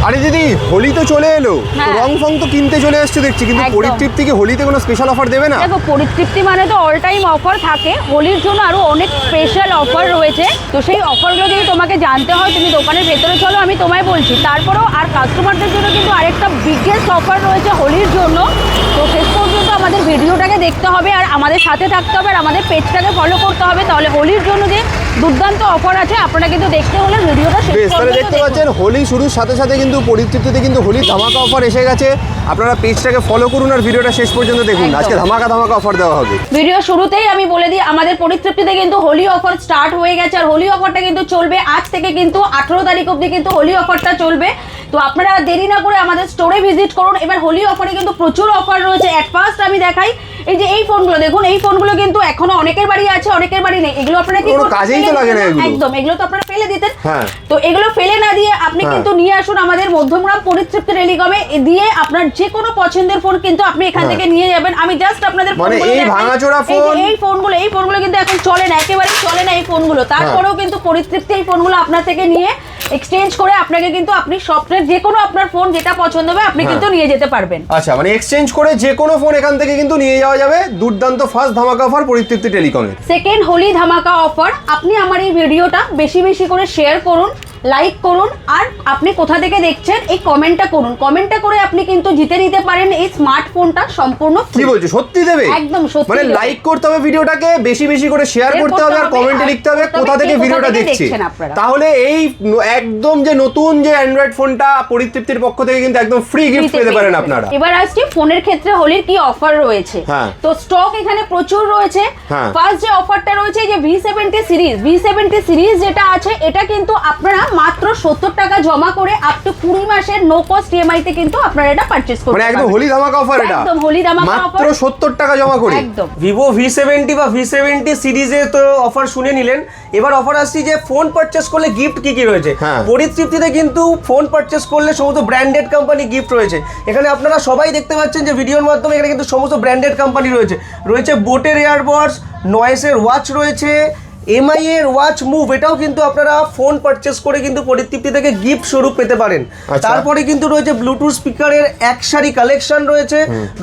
আরে দিদি হোলি তো চলে এলো, রং ফং তো কিনতে চলে আসছে দেখছি, কিন্তু পরিতৃপ্তি কি হোলিতে কোনো স্পেশাল অফার দেবে না? দেখো পরিতৃপ্তি মানে তো অল টাইম অফার থাকে, হোলির জন্য আরো অনেক স্পেশাল অফার রয়েছে। তো সেই অফারগুলো যদি তোমাকে জানতে হয় তুমি দোকানের ভেতরে চলো, আমি তোমায় বলছি। তারপরেও আর কাস্টমারদের জন্য কিন্তু আরেকটা বিগেস্ট অফার রয়েছে হোলির জন্য। তো শেষ পর্যন্ত আমাদের ভিডিওটাকে দেখতে হবে আর আমাদের সাথে থাকতে হবে আর আমাদের পেজটাকে ফলো করতে হবে, তাহলে হোলির জন্য যে দুর্দান্ত অফার আছে আপনারা কিন্তু দেখতে হলে ভিডিওটা শেষ পর্যন্ত দেখতে পাচ্ছেন। হোলি শুরুর সাথে সাথে কিন্তু পরিতৃপ্তিতে কিন্তু হোলি ধামাকা অফার এসে গেছে। আপনারা পেজটাকে ফলো করুন আর ভিডিওটা শেষ পর্যন্ত দেখুন। আজকে ধামাকা অফার দেওয়া হবে। ভিডিও শুরুতেই আমি বলে দিই আমাদের পরিতৃপ্তিতে কিন্তু হোলি অফার স্টার্ট হয়ে গেছে আর হোলি অফারটা কিন্তু চলবে আজ থেকে, কিন্তু 18 তারিখ অবধি কিন্তু হোলি অফারটা চলবে। তো আপনারা দেরি না করে আমাদের স্টোরে ভিজিট করুন। এবার হোলি অফারে কিন্তু প্রচুর অফার রয়েছে। এট ফার্স্ট আমি দেখাই এই যে এই ফোনগুলো দেখুন, এই ফোনগুলো কিন্তু এখনো অনেকের বাড়ি আছে, অনেকের বাড়ি নেই। এগুলো আপনারা কি কাজেই তো লাগে না, একদম এগুলো তো আপনারা ফেলে দিতেন। তো এগুলো ফেলে না দিয়ে আপনি কিন্তু নিয়ে আসুন আমাদের মধ্যমগ্রাম পরিতৃপ্তি টেলিকমে দিয়ে আপনার যে কোনো পছন্দের ফোন কিন্তু আপনি এখান থেকে নিয়ে যাবেন। আমি জাস্ট আপনাদের এই ফোনগুলো কিন্তু এখন চলে না, একেবারেই চলে না এই ফোনগুলো। তারপরেও কিন্তু পরিতৃপ্তি এই ফোনগুলো আপনার থেকে নিয়ে এক্সচেঞ্জ করে আপনাকে কিন্তু আপনি সফটওয়্যার যে কোনো আপনার ফোন যেটা পছন্দ হবে আপনি কিন্তু নিয়ে যেতে পারবেন। আচ্ছা, মানে এক্সচেঞ্জ করে যে কোনো ফোন এখান থেকে কিন্তু নিয়ে যাওয়া যাবে। দুর্দান্ত ফার্স্ট ধামাকা অফার পরিতৃপ্তি টেলিকমে। সেকেন্ড হোলি ধামাকা অফার। আপনি আমার এই ভিডিওটা বেশি বেশি করে শেয়ার করুন, লাইক করুন আর আপনি কোথা থেকে দেখছেন এই কমেন্টটা করুন। কমেন্টটা করে আপনি কিন্তু জিতে নিতে পারেন এই স্মার্টফোনটা সম্পূর্ণ ফ্রি। কি বলছো, সত্যি দেবে? একদম সত্যি। মানে লাইক করতে হবে ভিডিওটাকে, বেশি বেশি করে শেয়ার করতে হবে আর কমেন্টে লিখতে হবে কোথা থেকে ভিডিওটা দেখছেন। তাহলে এই একদম যে নতুন যে অ্যান্ড্রয়েড ফোনটা পরিতৃপ্তির পক্ষ থেকে কিন্তু একদম ফ্রি গিফট পেতে পারেন আপনারা। এবার আসছি ফোনের ক্ষেত্রে হোলির কি অফার রয়েছে। তো স্টক এখানে প্রচুর রয়েছে। ফার্স্ট যে অফারটা রয়েছে যে V70 সিরিজ যেটা আছে এটা কিন্তু আপনারা মাত্র 70 টাকা জমা করে আপ টু 20 মাসের নো কস্ট ইএমআই তে কিন্তু আপনারা এটা পারচেজ করতে পারেন। মানে একদম হোলি ধামাকা অফার এটা। একদম হোলি ধামাকা অফার, মাত্র 70 টাকা জমা করে। একদম। Vivo V70 বা V70 সিরিজে তো অফার শুনে নিলেন। এবার অফার আসছে যে ফোন পারচেজ করলে গিফট কি কি রয়েছে। পরিতৃপ্তিতে কিন্তু ফোন পারচেজ করলে সমস্ত ব্র্যান্ডেড কোম্পানি গিফট রয়েছে। এখানে আপনারা সবাই দেখতে পাচ্ছেন যে ভিডিওর মাধ্যমে এখানে কিন্তু সমস্ত ব্র্যান্ডেড কোম্পানি রয়েছে বোটের এয়ারবাডস, নয়েসের ওয়াচ রয়েছে, এমআই এর ওয়াচ মুভ, এটাও কিন্তু আপনারা ফোন পারচেজ করে কিন্তু পরিতৃপ্তি থেকে গিফট স্বরূপ পেতে পারেন। তারপরে কিন্তু রয়েছে ব্লুটুথ স্পিকারের এক সারি কালেকশন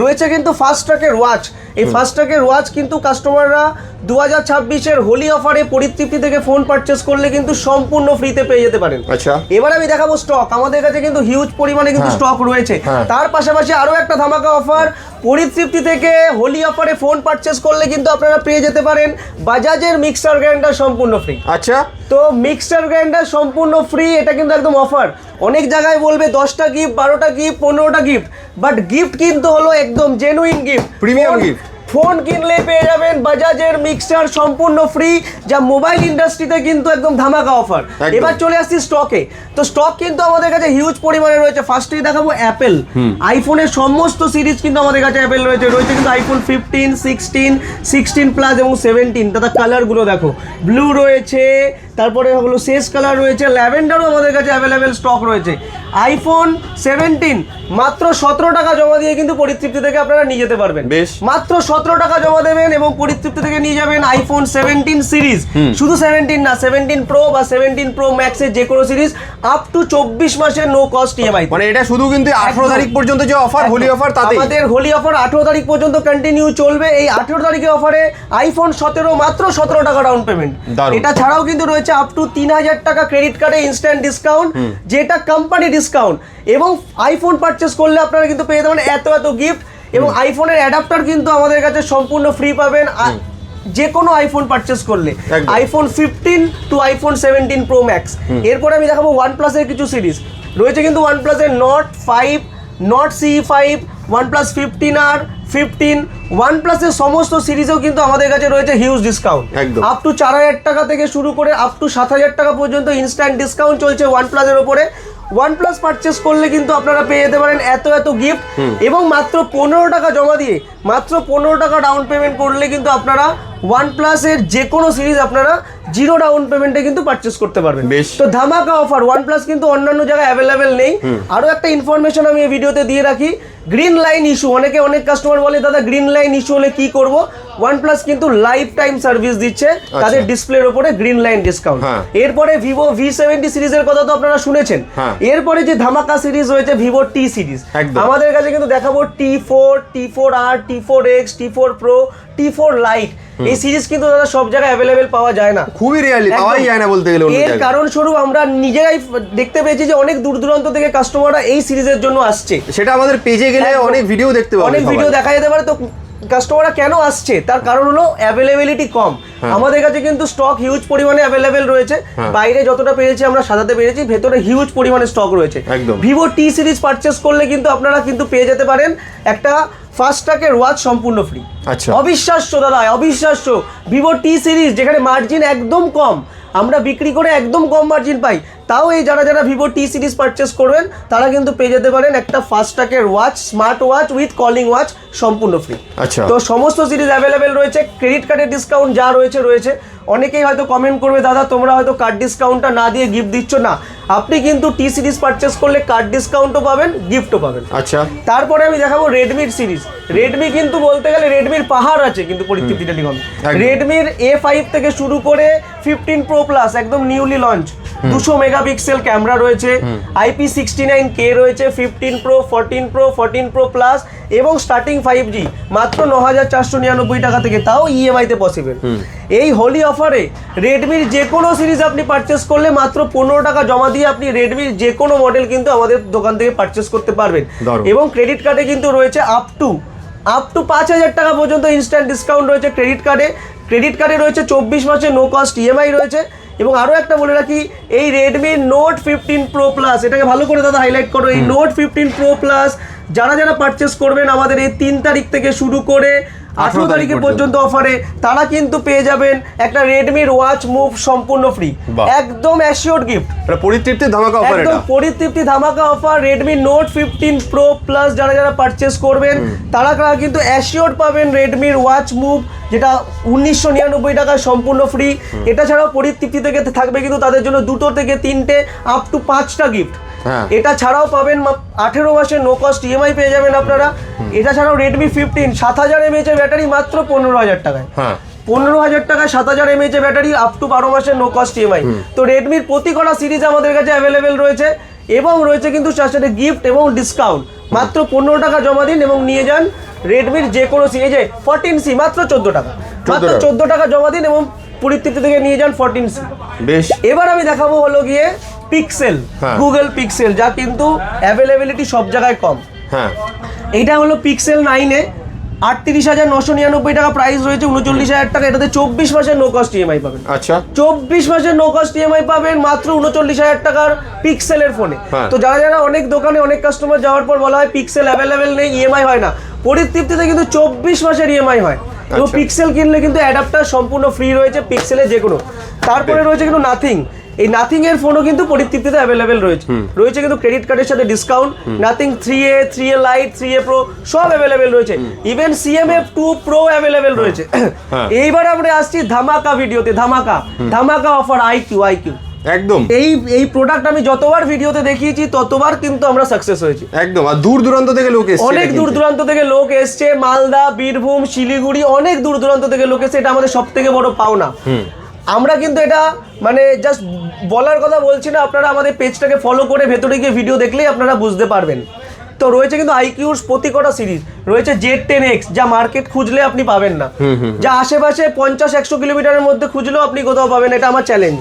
রয়েছে কিন্তু ফাস্টট্র্যাকের ওয়াচ। এই ফাস্টট্র্যাকের ওয়াচ কিন্তু কাস্টমাররা 2026-এর হোলি অফারে পরিতৃপ্তি থেকে ফোন পারচেজ করলে কিন্তু সম্পূর্ণ ফ্রিতে পেয়ে যেতে পারেন। আচ্ছা, এবার আমি দেখাবো স্টক। আমাদের কাছে কিন্তু হিউজ পরিমাণে কিন্তু স্টক রয়েছে। তার পাশাপাশি আরো একটা ধামাকা অফার, পরিতৃপ্তি থেকে হোলি অফারে ফোন পারচেজ করলে কিন্তু আপনারা পেয়ে যেতে পারেন বাজাজের মিক্সার গ্রাইন্ডার সম্পূর্ণ ফ্রি। আচ্ছা, তো মিক্সার গ্রাইন্ডার সম্পূর্ণ ফ্রি, এটা কিন্তু একদম অফার। অনেক জায়গায় বলবে 10টা গিফট, 12টা গিফট, 15টা গিফট, বাট গিফট কিন্তু হলো একদম genuine gift, premium gift. Phone কিনলে পেয়ে যাবেন বাজাজের মিক্সার সম্পূর্ণ ফ্রি, যা মোবাইল ইন্ডাস্ট্রিতে কিন্তু একদম ধামাকা অফার। এবার চলে আসছি স্টকে। তো স্টক কিন্তু আমাদের কাছে হিউজ পরিমাণে রয়েছে। ফার্স্টেই দেখাবো অ্যাপেল। আইফোনের সমস্ত সিরিজ কিন্তু আমাদের কাছে অ্যাপেল রয়েছে কিন্তু আইফোন 15, 16 প্লাস এবং 17। দাদা কালারগুলো দেখো, ব্লু রয়েছে, তারপরে হলো শেষ কালার রয়েছে, ল্যাভেন্ডারও আমাদের কাছে অ্যাভেলেবেল স্টক রয়েছে। আইফোন 17 মাত্র 17 টাকা জমা দিয়ে কিন্তু পরিতৃপ্তি থেকে আপনারা নিয়ে যেতে পারবেন। মাত্র 17 টাকা জমা দেবেন এবং পরিতৃপ্তি থেকে নিয়ে যাবেন আইফোন 17 সিরিজ। শুধু 17 না, 17 প্রো বা 17 প্রো ম্যাক্সের যে কোনো সিরিজ আপ টু 24 মাসের নো কস্ট ইএমআই। মানে এটা শুধু কিন্তু 18 তারিখ পর্যন্ত যে অফার, হোলি অফার, তাতে আমাদের হোলি অফার 18 তারিখ পর্যন্ত কন্টিনিউ চলবে। এই 18 তারিখের অফারে আইফোন 17 মাত্র 17 টাকা ডাউন পেমেন্ট। এটা ছাড়াও কিন্তু রয়েছে আপ টু 3000 টাকা ক্রেডিট কার্ডে ইনস্ট্যান্ট ডিসকাউন্ট, যেটা কোম্পানি ডিসকাউন্ট। এবং আইফোন পারচেজ করলে আপনারা কিন্তু পেয়ে যাবেন এত গিফট এবং আইফোনের অ্যাডাপ্টার কিন্তু আমাদের কাছে সম্পূর্ণ ফ্রি পাবেন যে কোনো আইফোন পারচেজ করলে, iPhone 15 to iPhone 17 pro max. এরপরে আমি দেখাবো ওয়ানপ্লাসের কিছু সিরিজ রয়েছে কিন্তু ওয়ানপ্লাসের Nord 5, Nord CE5, OnePlus 15R, 15, OnePlus-এর সমস্ত সিরিজেও কিন্তু আমাদের কাছে রয়েছে হিউজ ডিসকাউন্ট। আপ টু 4000 টাকা থেকে শুরু করে আপ টু 7000 টাকা পর্যন্ত ইনস্ট্যান্ট ডিসকাউন্ট চলছে OnePlus-এর ওপরে। OnePlus পারচেজ করলে কিন্তু আপনারা পেয়ে যেতে পারেন এত গিফট এবং মাত্র 15 টাকা জমা দিয়ে, মাত্র 15 টাকা ডাউন পেমেন্ট করলে কিন্তু আপনারা OnePlus-এর যে কোনো সিরিজ আপনারা জিরো ডাউন পেমেন্টে কিন্তু পারচেস করতে পারবেন। তো ধামাকা অফার, OnePlus কিন্তু অন্যান্য জায়গায় অ্যাভেলেবেল নেই। আরো একটা ইনফরমেশন আমি এই ভিডিওতে দিয়ে রাখি, গ্রিন লাইন ইস্যু, অনেক কাস্টমার বলে দাদা গ্রিন লাইন ইস্যু হলে কি করব, OnePlus কিন্তু লাইফ টাইম সার্ভিস দিচ্ছে তাদের ডিসপ্লের উপরে গ্রিন লাইন ডিসকাউন্ট। এরপরে ভিভো V70 সিরিজের কথা তো আপনারা শুনেছেন, এরপরে যে ধামাকা সিরিজ রয়েছে ভিভো টি সিরিজ, আমাদের কাছে কিন্তু দেখাবো T4, T4R, T4X, T4 Pro, T4 Lite, এই সিরিজ কিন্তু দাদা সব জায়গায় অ্যাভেলেবেল পাওয়া যায় না, খুবই রিয়ারলি পাওয়াই যায় না বলতে গেলে। এর কারণ স্বরূপ আমরা নিজেরাই দেখতে পেয়েছি যে অনেক দূর দূরান্ত থেকে কাস্টমাররা এই সিরিজের জন্য আসছে, সেটা আমাদের পেজে গেলে অনেক ভিডিও দেখতে পাবেন, অনেক ভিডিও দেখা যেতে পারে। তো কাস্টমাররা কেন আসছে তার কারণ হলো অ্যাভেলেবিলিটি কম, আমাদের কাছে কিন্তু স্টক হিউজ পরিমাণে অ্যাভেলেবেল রয়েছে, বাইরে যতটা পেরেছি আমরা সাজাতে পেরেছি, ভেতরে হিউজ পরিমাণে স্টক রয়েছে। ভিভো টি সিরিজ পারচেস করলে কিন্তু আপনারা কিন্তু পেয়ে যেতে পারেন একটা ফাস্ট্র্যাকের ওয়াচ সম্পূর্ণ ফ্রি। আচ্ছা, অবিশ্বাস্য দাদা, অবিশ্বাস্য। ভিভো টি সিরিজ যেখানে মার্জিন একদম কম, আমরা বিক্রি করে একদম কম মার্জিন পাই, তাও এই যারা ভিভো টি সিরিজ পারচেস করবেন তারা কিন্তু পেয়ে যেতে পারেন একটা ফাস্ট্র্যাকের watch, smart watch with calling watch সম্পূর্ণ ফ্রি। আচ্ছা, তো সমস্ত সিরিজ অ্যাভেলেবেল রয়েছে, ক্রেডিট কার্ডের ডিসকাউন্ট যা রয়েছে। অনেকেই হয়তো কমেন্ট করবে দাদা তোমরা হয়তো কার্ড ডিসকাউন্টটা না দিয়ে গিফট দিচ্ছ না, আপনি কিন্তু টি সিরিজ পারচেস করলে কার্ড ডিসকাউন্টও পাবেন, গিফটও পাবেন। আচ্ছা, তারপরে আমি দেখাবো রেডমির সিরিজ। রেডমি কিন্তু বলতে গেলে রেডমির পাহাড় আছে কিন্তু পরিতৃপ্তি টেলিকম, রেডমির A5 থেকে শুরু করে 15 Pro Plus একদম নিউলি লঞ্চ, 200 মেগাপিক্সেল ক্যামেরা রয়েছে, IP69K রয়েছে, 15 Pro, 14 Pro, 14 Pro Plus এবং স্টার্টিং 5G মাত্র 9,499 টাকা থেকে, তাও EMI তে পসিবল। এই হোলি অফারে রেডমির যে কোনো সিরিজ আপনি পারচেস করলে মাত্র 15 টাকা জমা দিয়ে আপনি রেডমির যে কোনো মডেল কিন্তু আমাদের দোকান থেকে পারচেস করতে পারবেন, এবং ক্রেডিট কার্ডে কিন্তু রয়েছে আপ টু 5,000 টাকা পর্যন্ত ইনস্ট্যান্ট ডিসকাউন্ট রয়েছে ক্রেডিট কার্ডে রয়েছে 24 মাসের নো কস্ট EMI রয়েছে। এবং আরও একটা বলে রাখি, এই রেডমি নোট 15 Pro Plus, এটাকে ভালো করে দাদা হাইলাইট করো, এই নোট 15 Pro Plus যারা পারচেস করবেন আমাদের এই 3 তারিখ থেকে শুরু করে 18 তারিখের পর্যন্ত অফারে, তারা কিন্তু পেয়ে যাবেন একটা রেডমির ওয়াচ মুভ সম্পূর্ণ ফ্রি, একদম অ্যাসিওর গিফট, পরিতৃপ্তি ধামাকা অফার, একদম পরিতৃপ্তি ধামাকা offer. Redmi note 15 Pro Plus যারা পারচেস করবেন তারা কিন্তু অ্যাসিওর পাবেন রেডমির ওয়াচ মুভ, যেটা 1999 টাকায় সম্পূর্ণ ফ্রি। এটা ছাড়াও পরিতৃপ্তি থেকে থাকবে কিন্তু তাদের জন্য 2 থেকে 3টে আপ টু 5টা গিফট। এটা ছাড়াও পাবেন 18 মাসের নো কস্ট EMI পেয়ে যাবেন আপনারা। এটা ছাড়াও রেডমি 15 7000 mAh এর ব্যাটারি মাত্র 15,000 টাকায়, 15,000 টাকায় 7000 mAh এর ব্যাটারি আপ টু 12 মাসের নো কস্ট EMI। তো রেডমির প্রতি কটা সিরিজ আমাদের কাছে অ্যাভেলেবেল রয়েছে, এবং রয়েছে কিন্তু তার সাথে গিফট এবং ডিসকাউন্ট। মাত্র 15 টাকা জমা দিন এবং নিয়ে যান রেডমির যে কোনো সিরিজ, 14C মাত্র 14 টাকা, মাত্র 14 টাকা জমা দিন এবং পরিতৃপ্তি থেকে নিয়ে যান 14C। বেশ, এবার আমি দেখাবো হলো গিয়ে পিক্সেল, গুগল পিক্সেল, যা কিন্তু অ্যাভেলেবিলিটি সব জায়গায় কম। এইটা হলো পিক্সেল 9 38,999 টাকা প্রাইস রয়েছে, 39,000 টাকা, এটাতে 24 মাসের নো কস্ট EMI পাবেন। আচ্ছা, 24 মাসের নো কস্ট EMI পাবেন মাত্র 39,000 টাকার পিক্সেলের ফোনে। তো যারা অনেক দোকানে অনেক কাস্টমার যাওয়ার পর বলা হয় পিক্সেল অ্যাভেলেবেল নেই, EMI হয় না, পরিতৃপ্তিতে কিন্তু 24 মাসের EMI হয়। তো পিক্সেল কিনলে কিন্তু অ্যাডাপ্টার সম্পূর্ণ ফ্রি রয়েছে পিক্সেলের যে কোনো। তারপরে রয়েছে কিন্তু নাথিং, এই নাথিং এর ফোনও কিন্তু পরিতৃপ্তিতে অ্যাভেলেবেল রয়েছে কিন্তু ক্রেডিট কার্ডের সাথে discount. Nothing 3A, 3A Lite, 3A Pro সব অ্যাভেলেবেল রয়েছে, ইভেন CMF2 Pro অ্যাভেলেবেল রয়েছে। এইবার আমরা আসছি ধামাকা ভিডিওতে, ধামাকা অফার IQ একদম। এই প্রোডাক্ট আমি যতবার ভিডিওতে দেখিয়েছি ততবার কিন্তু আমরা সাকসেস হয়েছি একদম। আর দূর দূরান্ত থেকে লোক এসেছে, অনেক দূর দূরান্ত থেকে লোক এসছে, মালদা, বীরভূম, শিলিগুড়ি, অনেক দূর দূরান্ত থেকে লোক এসেছে, এটা আমাদের সবথেকে বড় পাওনা। আমরা কিন্তু এটা মানে জাস্ট বলার কথা বলছি না, আপনারা আমাদের পেজটাকে ফলো করে ভেতরে গিয়ে ভিডিও দেখলেই আপনারা বুঝতে পারবেন। তো রয়েছে কিন্তু IQর প্রতি কটা সিরিজ রয়েছে, Z10X যা মার্কেট খুঁজলে আপনি পাবেন না, যা আশেপাশে 50-100 কিলোমিটারের মধ্যে খুঁজলেও আপনি কোথাও পাবেন, এটা আমার চ্যালেঞ্জ।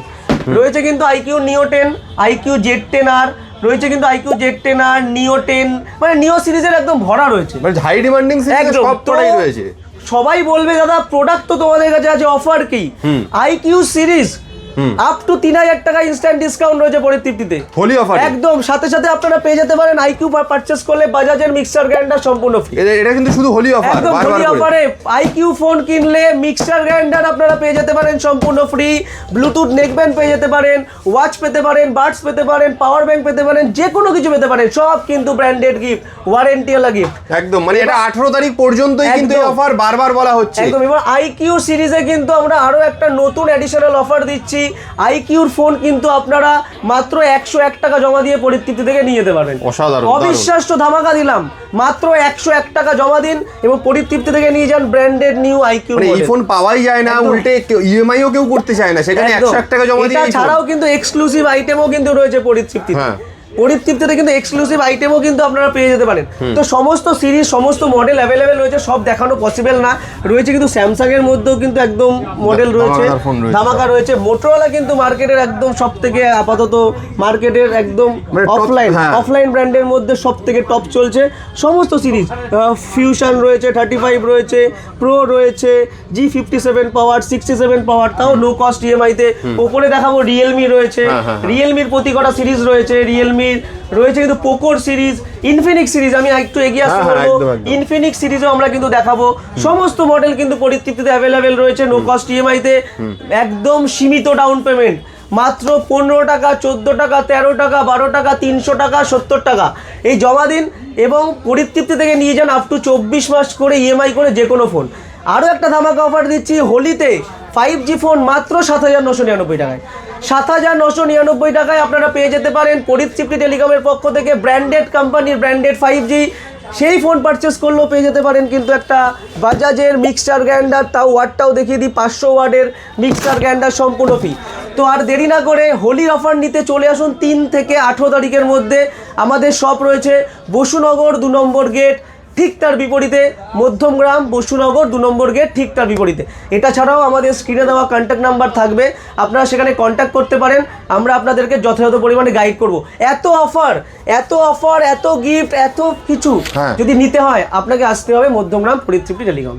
রয়েছে কিন্তু IQ Neo 10, IQ Z10R রয়েছে, কিন্তু IQ Z10R, Neo 10, মানে নিও সিরিজের একদম ভরা রয়েছে, মানে হাই ডিমান্ডিং সিরিজ সবটাই রয়েছে। সবাই বলবে দাদা প্রোডাক্ট তো তোমাদের কাছে আছে, অফার কি? IQ সিরিজ আপ টু 3000 টাকা ইনস্ট্যান্ট ডিসকাউন্ট রয়েছে পরিতৃপ্তিতে হোলি অফার একদম। সাথে সাথে আপনারা পেয়ে যেতে পারেন আইকিউ পারচেজ করলে বাজাজের মিক্সার গ্রাইন্ডার সম্পূর্ণ ফ্রি। এটা কিন্তু শুধু হোলি অফার, একদম হোলি অফারে আইকিউ ফোন কিনলে মিক্সার গ্রাইন্ডার আপনারা পেয়ে যেতে পারেন সম্পূর্ণ ফ্রি, ব্লুটুথ নেকব্যান্ড পেয়ে যেতে পারেন, ওয়াচ পেতে পারেন, বাডস পেতে পারেন, পাওয়ার ব্যাংক পেতে পারেন, যে কোনো কিছু পেতে পারেন, সব কিন্তু ব্র্যান্ডেড গিফট, ওয়ারেন্টি ওয়ালা গিফট একদম। মানে এটা 18 তারিখ পর্যন্তই কিন্তু এই অফার বারবার বলা হচ্ছে একদম। এবার আইকিউ সিরিজে কিন্তু আমরা আরো একটা নতুন অ্যাডিশনাল অফার দিচ্ছি। আইকিউর ফোন কিন্তু আপনারা মাত্র 101 টাকা জমা দিয়ে পরিতৃপ্তি থেকে নিয়ে যেতে পারবেন। অসাধারণ, অবিশ্বাস্য ধামাকা দিলাম, মাত্র 101 টাকা জমা দিন এবং পরিতৃপ্তি থেকে নিয়ে যান ব্র্যান্ডেড নিউ আইকিউ। এই ফোন পাওয়াই যায় না, উল্টে ইএমআইও কেউ করতে চায় না, সেখানে 101 টাকা জমা দিয়ে। ছাড়াও কিন্তু এক্সক্লুসিভ আইটেমও কিন্তু রয়েছে পরিতৃপ্তিতে। পরিতৃপ্তিতে কিন্তু এক্সক্লুসিভ আইটেমও কিন্তু আপনারা পেয়ে যেতে পারেন। তো সমস্ত সিরিজ সমস্ত মডেল অ্যাভেলেবেল রয়েছে, সব দেখানো পসিবল না। রয়েছে কিন্তু স্যামসাং এর মধ্যেও কিন্তু একদম মডেল রয়েছে, ধামাকা রয়েছে। মোটরোলা কিন্তু মার্কেটের একদম সব থেকে আপাতত মার্কেটের একদম অফলাইন ব্র্যান্ডের মধ্যে সব থেকে টপ চলছে সমস্ত সিরিজ। ফিউশন রয়েছে, 35 রয়েছে, প্রো রয়েছে, G57 পাওয়ার, 67 পাওয়ার, তাও লো কস্ট ইএমআইতে। ওপরে দেখাবো রিয়েলমি রয়েছে, রিয়েলমির প্রতি কটা সিরিজ রয়েছে, রিয়েলমি রয়েছে কিন্তু পোকোর সিরিজ, ইনফিনিক্স সিরিজ। আমি একটু এগিয়ে আসতে বলবো, ইনফিনিক্স সিরিজও আমরা কিন্তু দেখাবো। সমস্ত মডেল কিন্তু পরিতৃপ্তিতে অ্যাভেলেবেল রয়েছে নো কস্ট ইএমআইতে, একদম সীমিত ডাউন পেমেন্ট, মাত্র 15 টাকা, 14 টাকা, 13 টাকা, 12 টাকা, 300 টাকা, 70 টাকা এই জমা দিন এবং পরিতৃপ্তি থেকে নিয়ে যান আপ টু 24 মাস করে ইএমআই করে যে কোনো ফোন। আরও একটা ধামাকা অফার দিচ্ছি হোলিতে, 5G ফোন মাত্র 7,999 টাকায়। 7,999 টাকায় আপনারা পেয়ে যেতে পারেন পরিতৃপ্তি টেলিকমের পক্ষ থেকে ব্র্যান্ডেড কোম্পানির ব্র্যান্ডেড 5G। সেই ফোন পারচেস করলেও পেয়ে যেতে পারেন কিন্তু একটা বাজাজের মিক্সচার গ্রাইন্ডার, তাও ওয়াটটাও দেখিয়ে দিই, 500 ওয়াটের মিক্সচার গ্রাইন্ডার সম্পূর্ণ ফ্রি। তো আর দেরি না করে হোলির অফার নিতে চলে আসুন 3 থেকে 18 তারিখের মধ্যে। আমাদের শপ রয়েছে বসুনগর 2 নম্বর গেট, ঠিক তার বিপরীতে মধ্যমগ্রাম বসুনগর 2 নম্বর গেট, ঠিক তার বিপরীতে। এটা ছাড়াও আমাদের স্ক্রিনে দেওয়া কন্ট্যাক্ট নাম্বার থাকবে, আপনারা সেখানে কন্ট্যাক্ট করতে পারেন, আমরা আপনাদেরকে যথাযথ পরিমাণে গাইড করব। এত অফার, এত গিফট, এত কিছু যদি নিতে হয় আপনাকে আসতে হবে মধ্যমগ্রাম পরিতৃপ্তি টেলিকম।